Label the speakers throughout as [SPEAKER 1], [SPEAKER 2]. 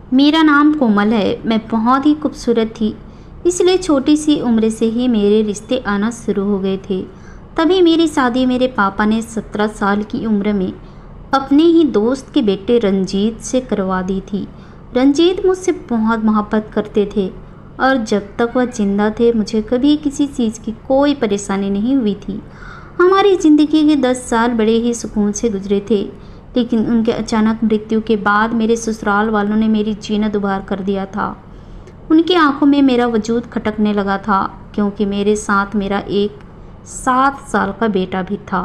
[SPEAKER 1] मेरा नाम कोमल है। मैं बहुत ही खूबसूरत थी, इसलिए छोटी सी उम्र से ही मेरे रिश्ते आना शुरू हो गए थे। तभी मेरी शादी मेरे पापा ने 17 साल की उम्र में अपने ही दोस्त के बेटे रंजीत से करवा दी थी। रंजीत मुझसे बहुत मोहब्बत करते थे और जब तक वह जिंदा थे मुझे कभी किसी चीज़ की कोई परेशानी नहीं हुई थी। हमारी ज़िंदगी के 10 साल बड़े ही सुकून से गुजरे थे, लेकिन उनके अचानक मृत्यु के बाद मेरे ससुराल वालों ने मेरी जीना दुबार कर दिया था। उनकी आंखों में मेरा वजूद खटकने लगा था, क्योंकि मेरे साथ मेरा एक 7 साल का बेटा भी था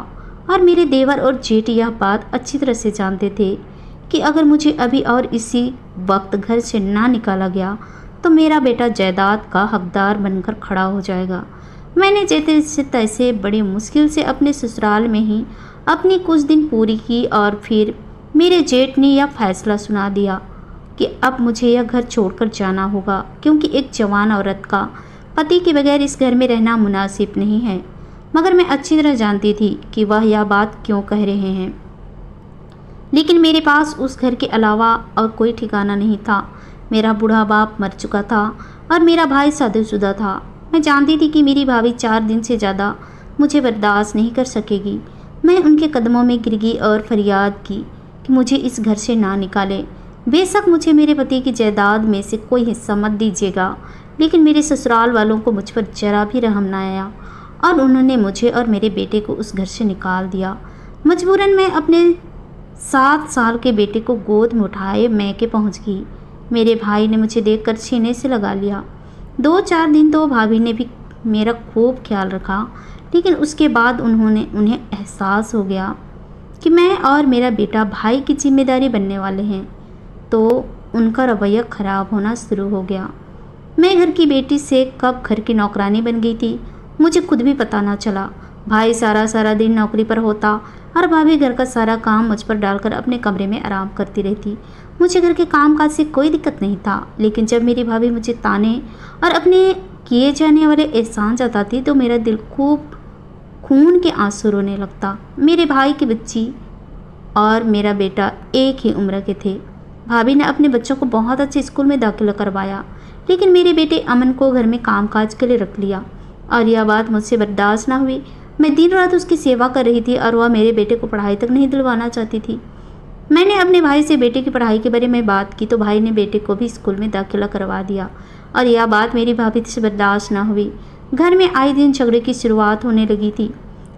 [SPEAKER 1] और मेरे देवर और जेठ यह बात अच्छी तरह से जानते थे कि अगर मुझे अभी और इसी वक्त घर से ना निकाला गया तो मेरा बेटा जायदाद का हकदार बनकर खड़ा हो जाएगा। मैंने जैसे तैसे बड़ी मुश्किल से अपने ससुराल में ही अपनी कुछ दिन पूरी की और फिर मेरे जेठ ने यह फैसला सुना दिया कि अब मुझे यह घर छोड़कर जाना होगा, क्योंकि एक जवान औरत का पति के बगैर इस घर में रहना मुनासिब नहीं है। मगर मैं अच्छी तरह जानती थी कि वह यह बात क्यों कह रहे हैं, लेकिन मेरे पास उस घर के अलावा और कोई ठिकाना नहीं था। मेरा बूढ़ा बाप मर चुका था और मेरा भाई शादीशुदा था। मैं जानती थी कि मेरी भाभी 4 दिन से ज़्यादा मुझे बर्दाश्त नहीं कर सकेगी। मैं उनके कदमों में गिर गई और फरियाद की कि मुझे इस घर से ना निकालें। बेशक मुझे मेरे पति की जायदाद में से कोई हिस्सा मत दीजिएगा, लेकिन मेरे ससुराल वालों को मुझ पर जरा भी रहम न आया और उन्होंने मुझे और मेरे बेटे को उस घर से निकाल दिया। मजबूरन मैं अपने 7 साल के बेटे को गोद में उठाए मैके पहुंच गई। मेरे भाई ने मुझे देखकर सीने से लगा लिया। 2-4 दिन तो भाभी ने भी मेरा खूब ख्याल रखा, लेकिन उसके बाद उन्हें एहसास हो गया कि मैं और मेरा बेटा भाई की जिम्मेदारी बनने वाले हैं, तो उनका रवैया ख़राब होना शुरू हो गया। मैं घर की बेटी से कब घर की नौकरानी बन गई थी मुझे खुद भी पता ना चला। भाई सारा दिन नौकरी पर होता और भाभी घर का सारा काम मुझ पर डालकर अपने कमरे में आराम करती रहती। मुझे घर के कामकाज से कोई दिक्कत नहीं था, लेकिन जब मेरी भाभी मुझे ताने और अपने किए जाने वाले एहसान जताती तो मेरा दिल खूब खून के आंसू रोने लगता। मेरे भाई की बच्ची और मेरा बेटा एक ही उम्र के थे। भाभी ने अपने बच्चों को बहुत अच्छे स्कूल में दाखिला करवाया, लेकिन मेरे बेटे अमन को घर में कामकाज के लिए रख लिया और यह बात मुझसे बर्दाश्त ना हुई। मैं दिन रात उसकी सेवा कर रही थी और वह मेरे बेटे को पढ़ाई तक नहीं दिलवाना चाहती थी। मैंने अपने भाई से बेटे की पढ़ाई के बारे में बात की तो भाई ने बेटे को भी स्कूल में दाखिला करवा दिया और यह बात मेरी भाभी से बर्दाश्त ना हुई। घर में आए दिन झगड़े की शुरुआत होने लगी थी।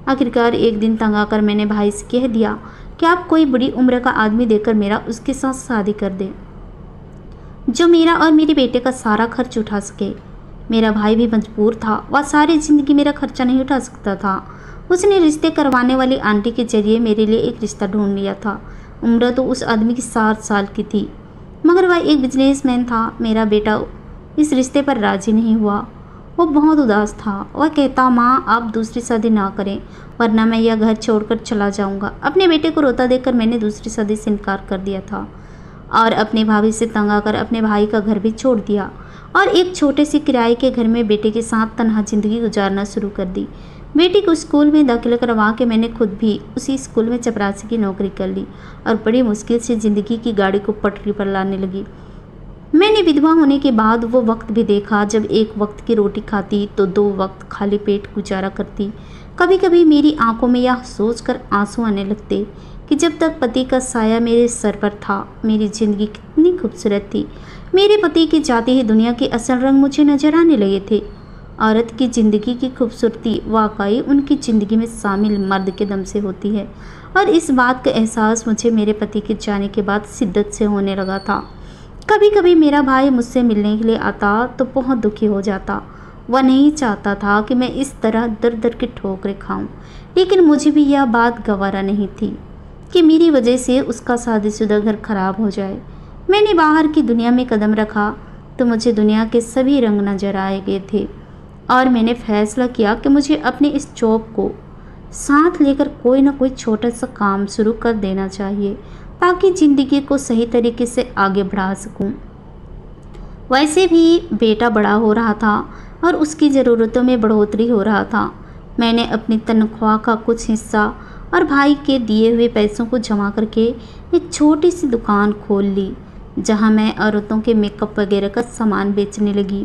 [SPEAKER 1] आखिरकार एक दिन तंग आकर मैंने भाई से कह दिया कि आप कोई बड़ी उम्र का आदमी देकर मेरा उसके साथ शादी कर दें, जो मेरा और मेरे बेटे का सारा खर्च उठा सके। मेरा भाई भी मजबूर था, वह सारी ज़िंदगी मेरा खर्चा नहीं उठा सकता था। उसने रिश्ते करवाने वाली आंटी के जरिए मेरे लिए एक रिश्ता ढूंढ लिया था। उम्र तो उस आदमी की 7 साल की थी, मगर वह एक बिजनेसमैन था। मेरा बेटा इस रिश्ते पर राजी नहीं हुआ। वो बहुत उदास था। वह कहता, माँ आप दूसरी शादी ना करें वरना मैं यह घर छोड़कर चला जाऊंगा। अपने बेटे को रोता देखकर मैंने दूसरी शादी से इनकार कर दिया था और अपने भाभी से तंग आकर अपने भाई का घर भी छोड़ दिया और एक छोटे से किराए के घर में बेटे के साथ तन्हा जिंदगी गुजारना शुरू कर दी। बेटी को स्कूल में दाखिला करवा के मैंने खुद भी उसी स्कूल में चपरासी की नौकरी कर ली और बड़ी मुश्किल से ज़िंदगी की गाड़ी को पटरी पर लाने लगी। मैंने विधवा होने के बाद वो वक्त भी देखा जब एक वक्त की रोटी खाती तो 2 वक्त खाली पेट गुजारा करती। कभी कभी मेरी आंखों में यह सोचकर आंसू आने लगते कि जब तक पति का साया मेरे सर पर था मेरी ज़िंदगी कितनी खूबसूरत थी। मेरे पति के जाते ही दुनिया के असल रंग मुझे नजर आने लगे थे। औरत की ज़िंदगी की खूबसूरती वाकई उनकी ज़िंदगी में शामिल मर्द के दम से होती है और इस बात का एहसास मुझे मेरे पति के जाने के बाद शिद्दत से होने लगा था। कभी कभी मेरा भाई मुझसे मिलने के लिए आता तो बहुत दुखी हो जाता। वह नहीं चाहता था कि मैं इस तरह दर दर की ठोकरें खाऊं, लेकिन मुझे भी यह बात गवारा नहीं थी कि मेरी वजह से उसका शादीशुदा घर खराब हो जाए। मैंने बाहर की दुनिया में कदम रखा तो मुझे दुनिया के सभी रंग नजर आए गए थे और मैंने फैसला किया कि मुझे अपने इस जॉब को साथ लेकर कोई ना कोई छोटा सा काम शुरू कर देना चाहिए ताकि ज़िंदगी को सही तरीके से आगे बढ़ा सकूं। वैसे भी बेटा बड़ा हो रहा था और उसकी ज़रूरतों में बढ़ोतरी हो रहा था। मैंने अपनी तनख्वाह का कुछ हिस्सा और भाई के दिए हुए पैसों को जमा करके एक छोटी सी दुकान खोल ली जहां मैं औरतों के मेकअप वगैरह का सामान बेचने लगी।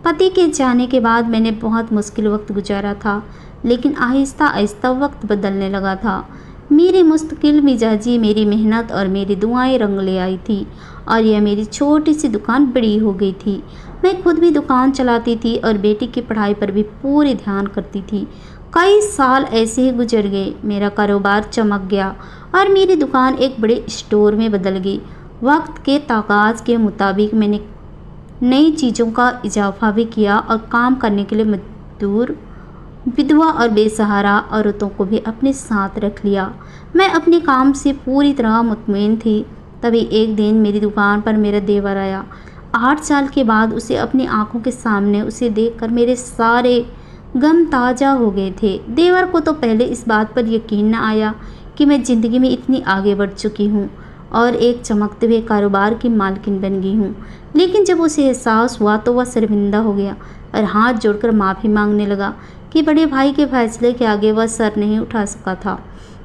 [SPEAKER 1] पति के जाने के बाद मैंने बहुत मुश्किल वक्त गुजारा था, लेकिन आहिस्ता आहिस्ता वक्त बदलने लगा था। मेरी मुस्तकिल मिजाजी, मेरी मेहनत और मेरी दुआएं रंग ले आई थी और यह मेरी छोटी सी दुकान बड़ी हो गई थी। मैं खुद भी दुकान चलाती थी और बेटी की पढ़ाई पर भी पूरी ध्यान करती थी। कई साल ऐसे ही गुजर गए। मेरा कारोबार चमक गया और मेरी दुकान एक बड़े स्टोर में बदल गई। वक्त के तकाज़ के मुताबिक मैंने नई चीज़ों का इजाफा भी किया और काम करने के लिए मजदूर, विधवा और बेसहारा औरतों को भी अपने साथ रख लिया। मैं अपने काम से पूरी तरह मुतमईन थी। तभी एक दिन मेरी दुकान पर मेरा देवर आया। 8 साल के बाद उसे अपनी आंखों के सामने उसे देखकर मेरे सारे गम ताज़ा हो गए थे। देवर को तो पहले इस बात पर यकीन न आया कि मैं ज़िंदगी में इतनी आगे बढ़ चुकी हूँ और एक चमकते हुए कारोबार की मालकिन बन गई हूँ। लेकिन जब उसे एहसास हुआ तो वह शर्मिंदा हो गया और हाथ जोड़कर माफ़ी मांगने लगा कि बड़े भाई के फैसले के आगे वह सर नहीं उठा सका था,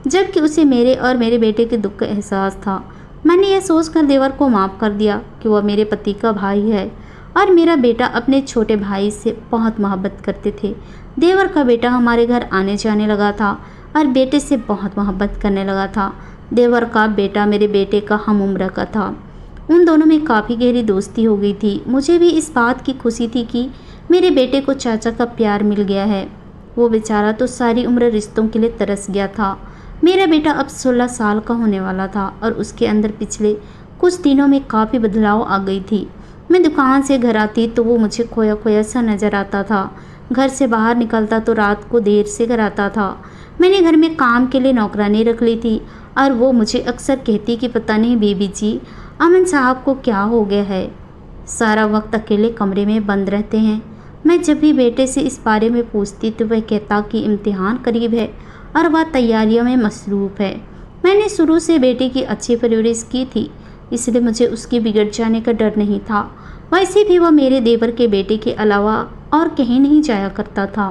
[SPEAKER 1] जबकि उसे मेरे और मेरे बेटे के दुख का एहसास था। मैंने यह सोचकर देवर को माफ़ कर दिया कि वह मेरे पति का भाई है और मेरा बेटा अपने छोटे भाई से बहुत मोहब्बत करते थे। देवर का बेटा हमारे घर आने जाने लगा था और बेटे से बहुत मोहब्बत करने लगा था। देवर का बेटा मेरे बेटे का हम उम्र का था। उन दोनों में काफ़ी गहरी दोस्ती हो गई थी। मुझे भी इस बात की खुशी थी कि मेरे बेटे को चाचा का प्यार मिल गया है। वो बेचारा तो सारी उम्र रिश्तों के लिए तरस गया था। मेरा बेटा अब 16 साल का होने वाला था और उसके अंदर पिछले कुछ दिनों में काफ़ी बदलाव आ गई थी। मैं दुकान से घर आती तो वो मुझे खोया खोया सा नज़र आता था। घर से बाहर निकलता तो रात को देर से घर आता था। मैंने घर में काम के लिए नौकरानी रख ली थी और वो मुझे अक्सर कहती कि पता नहीं बीबी जी, अमन साहब को क्या हो गया है, सारा वक्त अकेले कमरे में बंद रहते हैं। मैं जब भी बेटे से इस बारे में पूछती तो वह कहता कि इम्तिहान करीब है और वह तैयारियों में मसरूफ़ है। मैंने शुरू से बेटे की अच्छी परवरिश की थी, इसलिए मुझे उसके बिगड़ जाने का डर नहीं था। वैसे भी वह मेरे देवर के बेटे के अलावा और कहीं नहीं जाया करता था।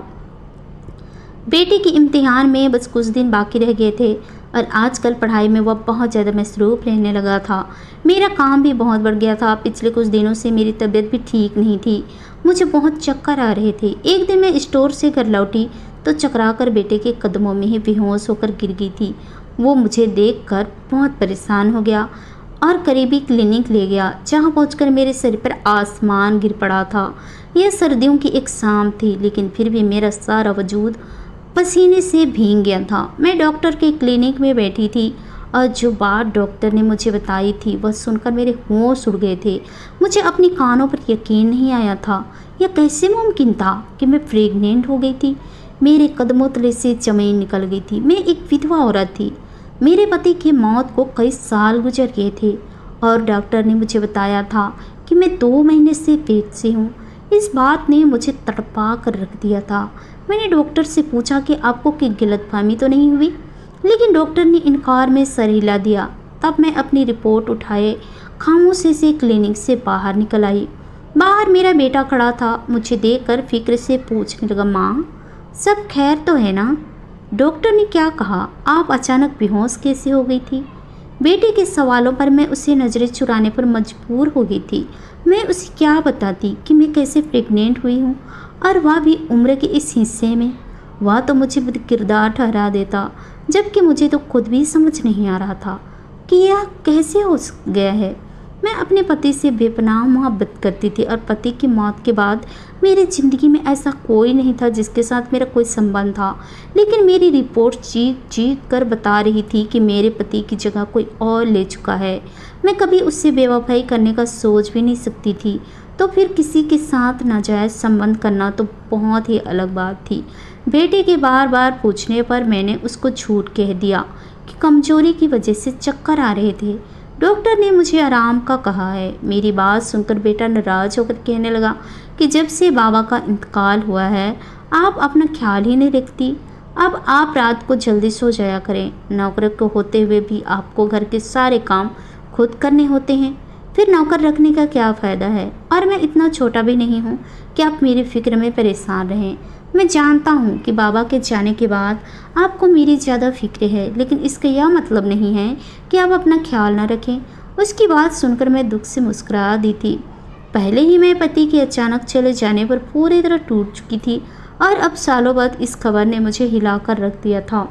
[SPEAKER 1] बेटे के इम्तिहान में बस कुछ दिन बाकी रह गए थे और आजकल पढ़ाई में वह बहुत ज़्यादा मसरूफ़ रहने लगा था। मेरा काम भी बहुत बढ़ गया था। पिछले कुछ दिनों से मेरी तबीयत भी ठीक नहीं थी। मुझे बहुत चक्कर आ रहे थे। एक दिन मैं स्टोर से घर लौटी तो चकरा कर बेटे के कदमों में ही बेहोश होकर गिर गई थी। वो मुझे देखकर बहुत परेशान हो गया और करीबी क्लिनिक ले गया, जहाँ पहुंचकर मेरे सिर पर आसमान गिर पड़ा था। यह सर्दियों की एक शाम थी, लेकिन फिर भी मेरा सारा वजूद पसीने से भीग गया था। मैं डॉक्टर के क्लिनिक में बैठी थी और जो बात डॉक्टर ने मुझे बताई थी वह सुनकर मेरे होश उड़ गए थे। मुझे अपनी कानों पर यकीन नहीं आया था। यह कैसे मुमकिन था कि मैं प्रेग्नेंट हो गई थी। मेरे कदमों तले से ज़मीन निकल गई थी। मैं एक विधवा औरत थी। मेरे पति की मौत को कई साल गुजर गए थे और डॉक्टर ने मुझे बताया था कि मैं 2 महीने से पेट से हूँ। इस बात ने मुझे तड़पा कर रख दिया था। मैंने डॉक्टर से पूछा कि आपको कोई गलतफहमी तो नहीं हुई, लेकिन डॉक्टर ने इनकार में सर हिला दिया। तब मैं अपनी रिपोर्ट उठाए खामोशी से क्लिनिक से बाहर निकल आई। बाहर मेरा बेटा खड़ा था। मुझे देखकर फिक्र से पूछने लगा, माँ सब खैर तो है ना? डॉक्टर ने क्या कहा? आप अचानक बेहोश कैसे हो गई थी? बेटे के सवालों पर मैं उसे नज़रें चुराने पर मजबूर हो गई थी। मैं उसे क्या बताती कि मैं कैसे प्रेग्नेंट हुई हूँ, और वह भी उम्र के इस हिस्से में। वह तो मुझे किरदार ठहरा देता, जबकि मुझे तो खुद भी समझ नहीं आ रहा था कि यह कैसे हो गया है। मैं अपने पति से बेपनाह मोहब्बत करती थी और पति की मौत के बाद मेरी ज़िंदगी में ऐसा कोई नहीं था जिसके साथ मेरा कोई संबंध था। लेकिन मेरी रिपोर्ट चीख चीख कर बता रही थी कि मेरे पति की जगह कोई और ले चुका है। मैं कभी उससे बेवफाई करने का सोच भी नहीं सकती थी, तो फिर किसी के साथ नाजायज़ संबंध करना तो बहुत ही अलग बात थी। बेटे के बार बार पूछने पर मैंने उसको झूठ कह दिया कि कमजोरी की वजह से चक्कर आ रहे थे। डॉक्टर ने मुझे आराम का कहा है। मेरी बात सुनकर बेटा नाराज़ होकर कहने लगा कि जब से बाबा का इंतकाल हुआ है आप अपना ख्याल ही नहीं रखती। अब आप रात को जल्दी सो जाया करें। नौकर को होते हुए भी आपको घर के सारे काम खुद करने होते हैं, फिर नौकर रखने का क्या फ़ायदा है? और मैं इतना छोटा भी नहीं हूँ कि आप मेरी फ़िक्र में परेशान रहें। मैं जानता हूँ कि बाबा के जाने के बाद आपको मेरी ज़्यादा फिक्र है, लेकिन इसका यह मतलब नहीं है कि आप अपना ख्याल ना रखें। उसकी बात सुनकर मैं दुख से मुस्कुरा दी थी। पहले ही मैं पति के अचानक चले जाने पर पूरी तरह टूट चुकी थी और अब सालों बाद इस खबर ने मुझे हिलाकर रख दिया था।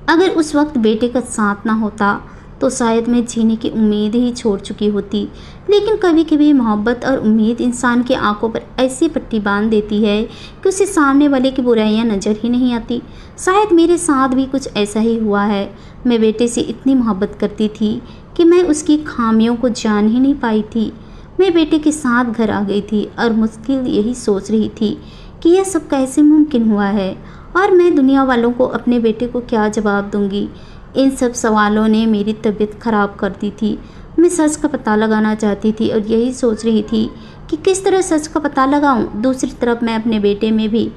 [SPEAKER 1] अगर उस वक्त बेटे का साथ ना होता तो शायद मैं जीने की उम्मीद ही छोड़ चुकी होती। लेकिन कभी कभी मोहब्बत और उम्मीद इंसान की आंखों पर ऐसी पट्टी बांध देती है कि उसे सामने वाले की बुराइयां नज़र ही नहीं आती। शायद मेरे साथ भी कुछ ऐसा ही हुआ है। मैं बेटे से इतनी मोहब्बत करती थी कि मैं उसकी खामियों को जान ही नहीं पाई थी। मैं बेटे के साथ घर आ गई थी और मुश्किल यही सोच रही थी कि यह सब कैसे मुमकिन हुआ है और मैं दुनिया वालों को अपने बेटे को क्या जवाब दूंगी। इन सब सवालों ने मेरी तबीयत ख़राब कर दी थी। मैं सच का पता लगाना चाहती थी और यही सोच रही थी कि किस तरह सच का पता लगाऊं। दूसरी तरफ मैं अपने बेटे में भी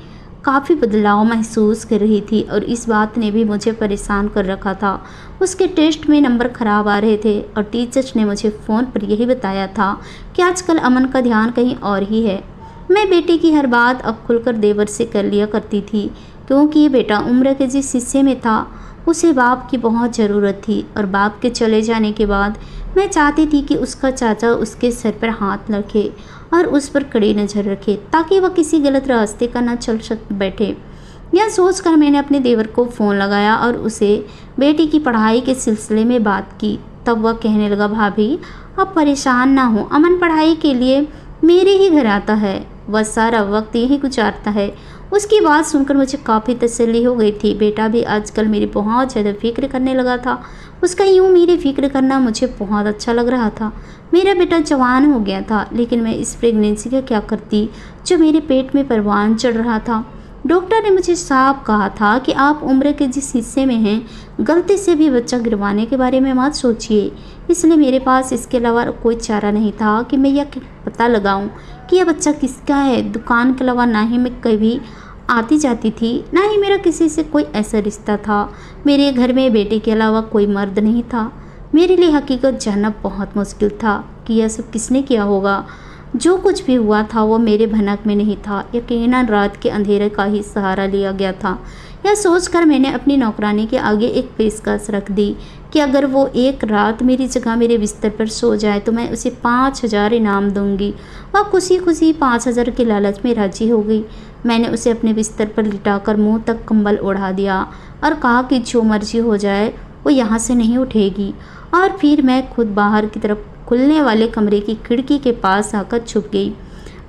[SPEAKER 1] काफ़ी बदलाव महसूस कर रही थी और इस बात ने भी मुझे परेशान कर रखा था। उसके टेस्ट में नंबर ख़राब आ रहे थे और टीचर्स ने मुझे फ़ोन पर यही बताया था कि आजकल अमन का ध्यान कहीं और ही है। मैं बेटे की हर बात अब खुलकर देवर से कर लिया करती थी, क्योंकि ये बेटा उम्र के जिस हिस्से में था उसे बाप की बहुत ज़रूरत थी और बाप के चले जाने के बाद मैं चाहती थी कि उसका चाचा उसके सर पर हाथ रखे और उस पर कड़ी नज़र रखे ताकि वह किसी गलत रास्ते का न चल बैठे। यह सोचकर मैंने अपने देवर को फ़ोन लगाया और उसे बेटी की पढ़ाई के सिलसिले में बात की। तब वह कहने लगा, भाभी आप परेशान ना हो, अमन पढ़ाई के लिए मेरे ही घर आता है, वह सारा वक्त यही गुजारता है। उसकी बात सुनकर मुझे काफ़ी तसल्ली हो गई थी। बेटा भी आजकल मेरी बहुत ज़्यादा फिक्र करने लगा था। उसका यूँ मेरी फिक्र करना मुझे बहुत अच्छा लग रहा था। मेरा बेटा जवान हो गया था, लेकिन मैं इस प्रेगनेंसी का क्या करती जो मेरे पेट में परवान चढ़ रहा था। डॉक्टर ने मुझे साफ कहा था कि आप उम्र के जिस हिस्से में हैं गलती से भी बच्चा गिरवाने के बारे में मत सोचिए। इसलिए मेरे पास इसके अलावा कोई चारा नहीं था कि मैं यह पता लगाऊं कि यह बच्चा किसका है। दुकान के अलावा ना ही मैं कभी आती जाती थी, ना ही मेरा किसी से कोई ऐसा रिश्ता था। मेरे घर में बेटे के अलावा कोई मर्द नहीं था। मेरे लिए हकीकत जानना बहुत मुश्किल था कि यह सब किसने किया होगा। जो कुछ भी हुआ था वो मेरे भनक में नहीं था, यकीनन रात के अंधेरे का ही सहारा लिया गया था। यह सोचकर मैंने अपनी नौकरानी के आगे एक पेशकश रख दी कि अगर वो एक रात मेरी जगह मेरे बिस्तर पर सो जाए तो मैं उसे 5,000 इनाम दूंगी। वह खुशी खुशी 5,000 के लालच में राजी हो गई। मैंने उसे अपने बिस्तर पर लिटाकर मुंह तक कंबल ओढ़ा दिया और कहा कि जो मर्जी हो जाए वो यहाँ से नहीं उठेगी। और फिर मैं खुद बाहर की तरफ खुलने वाले कमरे की खिड़की के पास आकर छुप गई।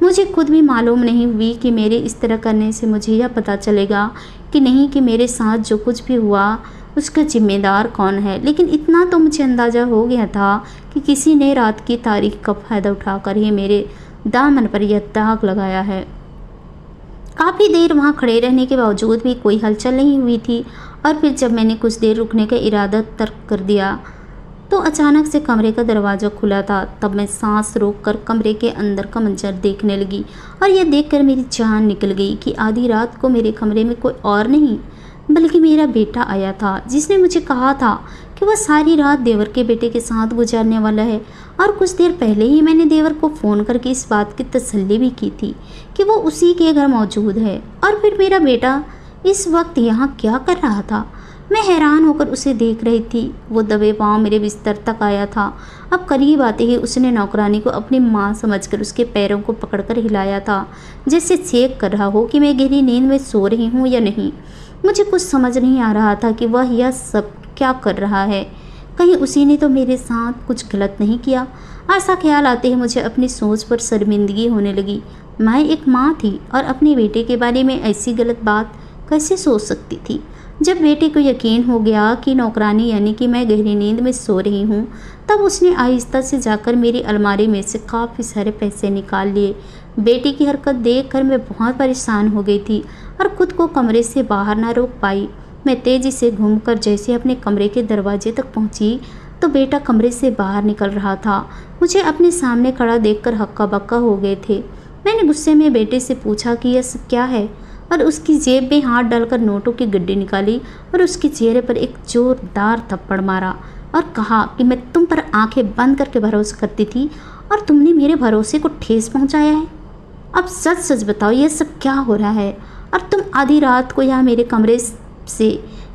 [SPEAKER 1] मुझे खुद भी मालूम नहीं हुई कि मेरे इस तरह करने से मुझे यह पता चलेगा कि नहीं कि मेरे साथ जो कुछ भी हुआ उसका जिम्मेदार कौन है। लेकिन इतना तो मुझे अंदाज़ा हो गया था कि किसी ने रात की तारीख का फ़ायदा उठाकर ही मेरे दामन पर यह दाग लगाया है। काफ़ी देर वहाँ खड़े रहने के बावजूद भी कोई हलचल नहीं हुई थी और फिर जब मैंने कुछ देर रुकने का इरादा तर्क कर दिया तो अचानक से कमरे का दरवाज़ा खुला था। तब मैं सांस रोककर कमरे के अंदर का मंजर देखने लगी और यह देखकर मेरी जान निकल गई कि आधी रात को मेरे कमरे में कोई और नहीं बल्कि मेरा बेटा आया था, जिसने मुझे कहा था कि वह सारी रात देवर के बेटे के साथ गुजारने वाला है। और कुछ देर पहले ही मैंने देवर को फ़ोन करके इस बात की तसल्ली भी की थी कि वो उसी के घर मौजूद है। और फिर मेरा बेटा इस वक्त यहाँ क्या कर रहा था? मैं हैरान होकर उसे देख रही थी। वो दबे पाँव मेरे बिस्तर तक आया था। अब करीब आते ही उसने नौकरानी को अपनी माँ समझकर उसके पैरों को पकड़कर हिलाया था, जैसे चेक कर रहा हो कि मैं गहरी नींद में सो रही हूँ या नहीं। मुझे कुछ समझ नहीं आ रहा था कि वह यह सब क्या कर रहा है। कहीं उसी ने तो मेरे साथ कुछ गलत नहीं किया। ऐसा ख्याल आते ही मुझे अपनी सोच पर शर्मिंदगी होने लगी। मैं एक माँ थी और अपने बेटे के बारे में ऐसी गलत बात कैसे सोच सकती थी। जब बेटे को यकीन हो गया कि नौकरानी यानी कि मैं गहरी नींद में सो रही हूँ, तब उसने आहिस्ता से जाकर मेरी अलमारी में से काफ़ी सारे पैसे निकाल लिए। बेटी की हरकत देखकर मैं बहुत परेशान हो गई थी और खुद को कमरे से बाहर ना रोक पाई। मैं तेज़ी से घूमकर जैसे अपने कमरे के दरवाजे तक पहुँची तो बेटा कमरे से बाहर निकल रहा था। मुझे अपने सामने खड़ा देखकर हक्का बक्का हो गए थे। मैंने गुस्से में बेटे से पूछा कि यह सब क्या है और उसकी जेब में हाथ डालकर नोटों की गड्डी निकाली और उसके चेहरे पर एक जोरदार थप्पड़ मारा और कहा कि मैं तुम पर आंखें बंद करके भरोसा करती थी और तुमने मेरे भरोसे को ठेस पहुंचाया है। अब सच सच बताओ यह सब क्या हो रहा है और तुम आधी रात को यहाँ मेरे कमरे से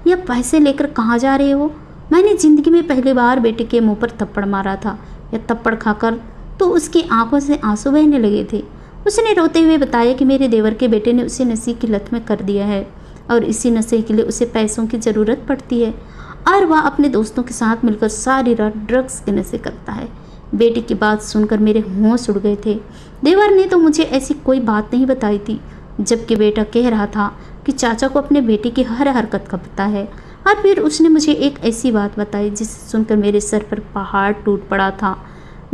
[SPEAKER 1] यह पैसे लेकर कहाँ जा रहे हो? मैंने ज़िंदगी में पहली बार बेटे के मुंह पर थप्पड़ मारा था। यह थप्पड़ खाकर तो उसकी आंखों से आंसू बहने लगे थे। उसने रोते हुए बताया कि मेरे देवर के बेटे ने उसे नशे की लत में कर दिया है और इसी नशे के लिए उसे पैसों की ज़रूरत पड़ती है और वह अपने दोस्तों के साथ मिलकर सारी रात ड्रग्स के नशे करता है। बेटे की बात सुनकर मेरे होश उड़ गए थे। देवर ने तो मुझे ऐसी कोई बात नहीं बताई थी, जबकि बेटा कह रहा था कि चाचा को अपने बेटे की हर हरकत का पता है। और फिर उसने मुझे एक ऐसी बात बताई जिसे सुनकर मेरे सर पर पहाड़ टूट पड़ा था।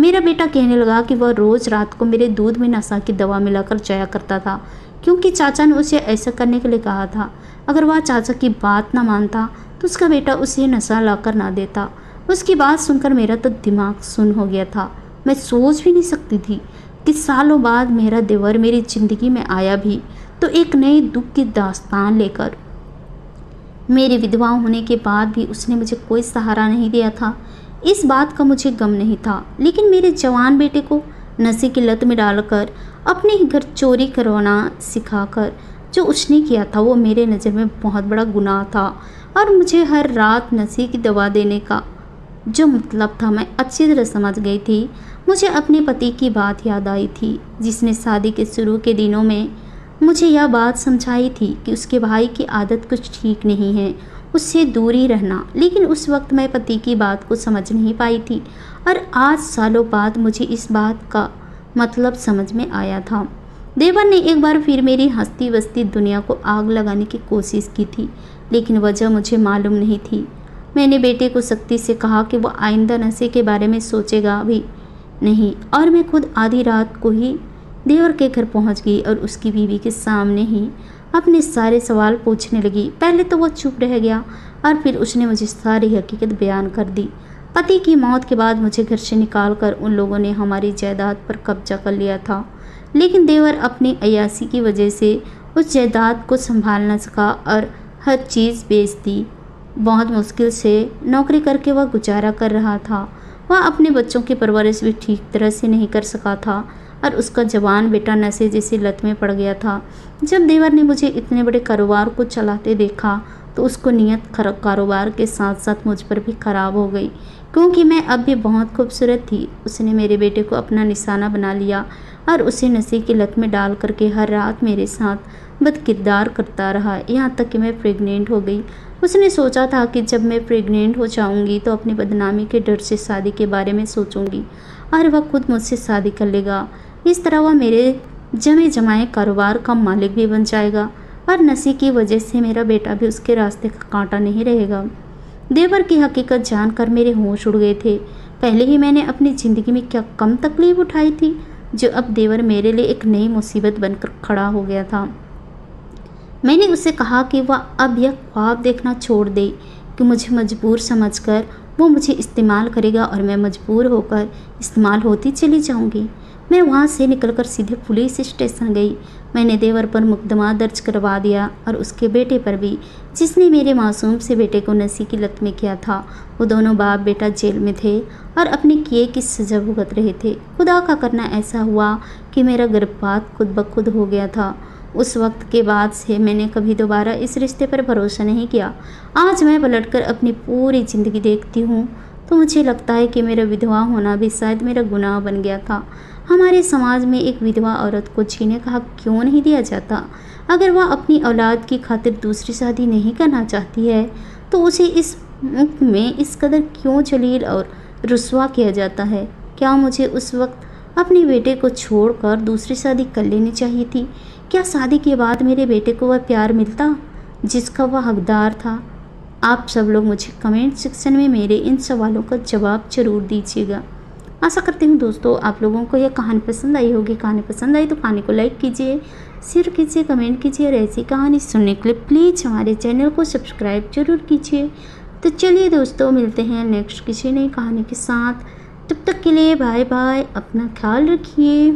[SPEAKER 1] मेरा बेटा कहने लगा कि वह रोज़ रात को मेरे दूध में नशा की दवा मिलाकर जाया करता था, क्योंकि चाचा ने उसे ऐसा करने के लिए कहा था। अगर वह चाचा की बात ना मानता तो उसका बेटा उसे नशा लाकर ना देता। उसकी बात सुनकर मेरा तो दिमाग सुन्न हो गया था। मैं सोच भी नहीं सकती थी कि सालों बाद मेरा देवर मेरी ज़िंदगी में आया भी तो एक नए दुख की दास्तान लेकर। मेरी विधवा होने के बाद भी उसने मुझे कोई सहारा नहीं दिया था। इस बात का मुझे गम नहीं था, लेकिन मेरे जवान बेटे को नशे की लत में डालकर अपने ही घर चोरी करवाना सिखाकर जो उसने किया था वो मेरे नज़र में बहुत बड़ा गुनाह था। और मुझे हर रात नशे की दवा देने का जो मतलब था मैं अच्छी तरह समझ गई थी। मुझे अपने पति की बात याद आई थी, जिसने शादी के शुरू के दिनों में मुझे यह बात समझाई थी कि उसके भाई की आदत कुछ ठीक नहीं है, उससे दूरी रहना। लेकिन उस वक्त मैं पति की बात को समझ नहीं पाई थी और आज सालों बाद मुझे इस बात का मतलब समझ में आया था। देवर ने एक बार फिर मेरी हंसती बसती दुनिया को आग लगाने की कोशिश की थी, लेकिन वजह मुझे मालूम नहीं थी। मैंने बेटे को सख्ती से कहा कि वह आइंदा नशे के बारे में सोचेगा भी नहीं, और मैं खुद आधी रात को ही देवर के घर पहुंच गई और उसकी बीवी के सामने ही अपने सारे सवाल पूछने लगी। पहले तो वह चुप रह गया और फिर उसने मुझे सारी हकीकत बयान कर दी। पति की मौत के बाद मुझे घर से निकालकर उन लोगों ने हमारी जायदाद पर कब्जा कर लिया था, लेकिन देवर अपनी अय्याशी की वजह से उस जायदाद को संभाल न सका और हर चीज़ बेच दी। बहुत मुश्किल से नौकरी करके वह गुजारा कर रहा था। वह अपने बच्चों की परवरिश भी ठीक तरह से नहीं कर सका था और उसका जवान बेटा नशे जैसी लत में पड़ गया था। जब देवर ने मुझे इतने बड़े कारोबार को चलाते देखा तो उसको नीयत कारोबार के साथ साथ मुझ पर भी खराब हो गई, क्योंकि मैं अब भी बहुत खूबसूरत थी। उसने मेरे बेटे को अपना निशाना बना लिया और उसे नशे की लत में डाल करके हर रात मेरे साथ बदकिरदार करता रहा, यहाँ तक कि मैं प्रेग्नेंट हो गई। उसने सोचा था कि जब मैं प्रेग्नेंट हो जाऊंगी तो अपनी बदनामी के डर से शादी के बारे में सोचूंगी और वह खुद मुझसे शादी कर लेगा। इस तरह वह मेरे जमे जमाए कारोबार का मालिक भी बन जाएगा और नशे की वजह से मेरा बेटा भी उसके रास्ते का कांटा नहीं रहेगा। देवर की हकीकत जानकर मेरे होश उड़ गए थे। पहले ही मैंने अपनी ज़िंदगी में क्या कम तकलीफ उठाई थी, जो अब देवर मेरे लिए एक नई मुसीबत बनकर खड़ा हो गया था। मैंने उससे कहा कि वह अब यह ख्वाब देखना छोड़ दे कि मुझे मजबूर समझकर वो मुझे इस्तेमाल करेगा और मैं मजबूर होकर इस्तेमाल होती चली जाऊंगी। मैं वहाँ से निकलकर सीधे पुलिस स्टेशन गई। मैंने देवर पर मुकदमा दर्ज करवा दिया और उसके बेटे पर भी, जिसने मेरे मासूम से बेटे को नशे की लत में किया था। वो दोनों बाप बेटा जेल में थे और अपने किए की सजा भुगत रहे थे। खुदा का करना ऐसा हुआ कि मेरा गर्भपात खुद ब खुद हो गया था। उस वक्त के बाद से मैंने कभी दोबारा इस रिश्ते पर भरोसा नहीं किया। आज मैं पलटकर अपनी पूरी ज़िंदगी देखती हूँ तो मुझे लगता है कि मेरा विधवा होना भी शायद मेरा गुनाह बन गया था। हमारे समाज में एक विधवा औरत को जीने का हक क्यों नहीं दिया जाता? अगर वह अपनी औलाद की खातिर दूसरी शादी नहीं करना चाहती है तो उसे इस मुल्क में इस कदर क्यों जलील और रुस्वा किया जाता है? क्या मुझे उस वक्त अपने बेटे को छोड़कर दूसरी शादी कर लेनी चाहिए थी? क्या शादी के बाद मेरे बेटे को वह प्यार मिलता जिसका वह हकदार था? आप सब लोग मुझे कमेंट सेक्शन में मेरे इन सवालों का जवाब जरूर दीजिएगा। आशा करती हूँ दोस्तों आप लोगों को यह कहानी पसंद आई होगी। कहानी पसंद आई तो कहानी को लाइक कीजिए, शेयर कीजिए, कमेंट कीजिए और ऐसी कहानी सुनने के लिए प्लीज़ हमारे चैनल को सब्सक्राइब जरूर कीजिए। तो चलिए दोस्तों मिलते हैं नेक्स्ट किसी नई कहानी के साथ। तब तक के लिए बाय बाय, अपना ख्याल रखिए।